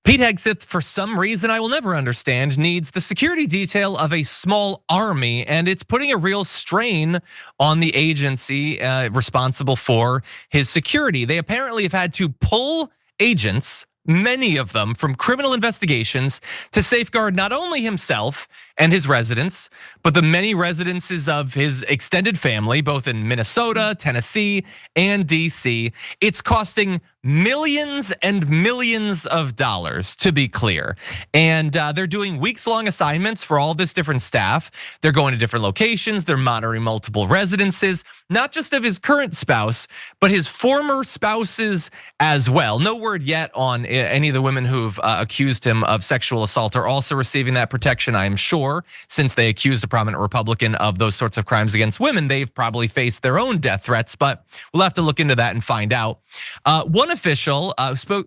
Pete Hegseth, for some reason I will never understand, needs the security detail of a small army, and it's putting a real strain on the agency responsible for his security. They apparently have had to pull agents, many of them, from criminal investigations to safeguard not only himself and his residence, but the many residences of his extended family, both in Minnesota, Tennessee, and DC. It's costing millions and millions of dollars, to be clear. And they're doing weeks-long assignments for all this different staff. They're going to different locations. They're monitoring multiple residences, not just of his current spouse, but his former spouses as well. No word yet on any of the women who've accused him of sexual assault are also receiving that protection, I am sure. Since they accused a prominent Republican of those sorts of crimes against women, they've probably faced their own death threats, but we'll have to look into that and find out. One official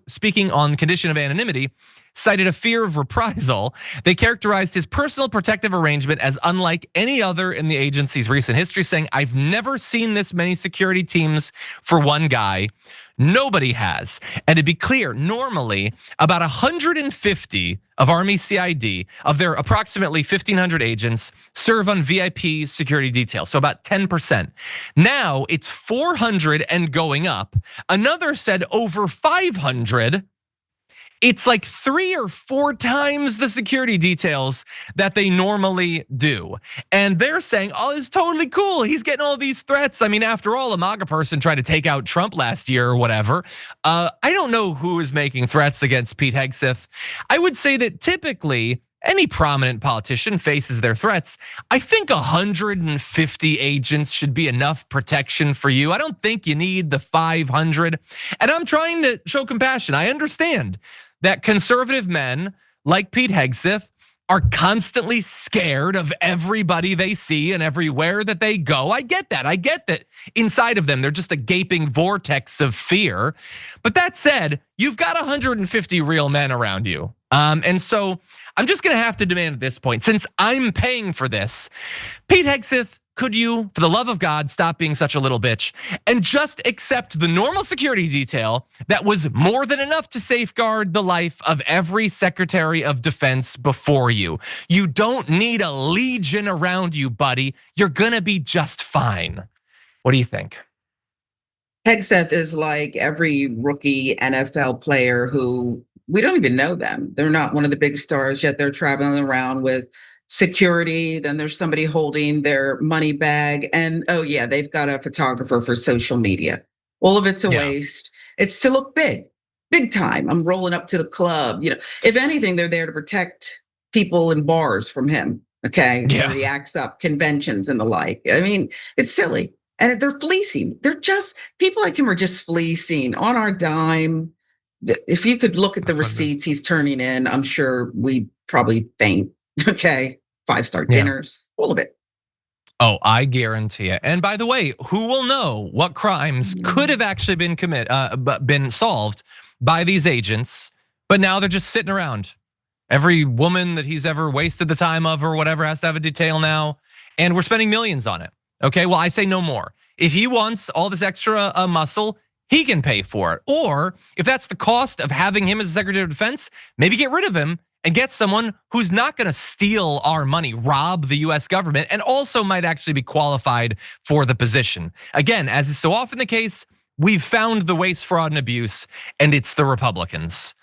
speaking on condition of anonymity cited a fear of reprisal. They characterized his personal protective arrangement as unlike any other in the agency's recent history, saying, "I've never seen this many security teams for one guy. Nobody has." And to be clear, normally about 150 of Army CID, of their approximately 1,500 agents, serve on VIP security detail, so about 10%. Now it's 400 and going up. Another said over 500. It's like 3 or 4 times the security details that they normally do. And they're saying, oh, it's totally cool. He's getting all these threats. I mean, after all, a MAGA person tried to take out Trump last year or whatever. I don't know who is making threats against Pete Hegseth. I would say that typically any prominent politician faces their threats. I think 150 agents should be enough protection for you. I don't think you need the 500. And I'm trying to show compassion. I understand that conservative men like Pete Hegseth are constantly scared of everybody they see and everywhere that they go. I get that. I get that inside of them, they're just a gaping vortex of fear. But that said, you've got 150 real men around you. And so I'm just gonna have to demand at this point, since I'm paying for this, Pete Hegseth, could you, for the love of God, stop being such a little bitch and just accept the normal security detail that was more than enough to safeguard the life of every Secretary of Defense before you? You don't need a legion around you, buddy. You're gonna be just fine. What do you think? Hegseth is like every rookie NFL player who we don't even know them. They're not one of the big stars yet. They're traveling around with security, then there's somebody holding their money bag, and oh yeah, they've got a photographer for social media. All of it's a waste. It's to look big time. I'm rolling up to the club. If anything, they're there to protect people in bars from him. Okay, where he acts up, conventions and the like. I mean, it's silly, and they're fleecing. People like him are just fleecing on our dime. If you could look at the receipts he's turning in, I'm sure we probably faint. Okay. 5-star dinners, all of it. Oh, I guarantee it. And by the way, who will know what crimes could have actually been solved by these agents, but now they're just sitting around. Every woman that he's ever wasted the time of or whatever has to have a detail now, and we're spending millions on it. Okay, well, I say no more. If he wants all this extra muscle, he can pay for it. Or if that's the cost of having him as a Secretary of Defense, maybe get rid of him and get someone who's not gonna steal our money, rob the US government, and also might actually be qualified for the position. Again, as is so often the case, we've found the waste, fraud, and abuse, and it's the Republicans.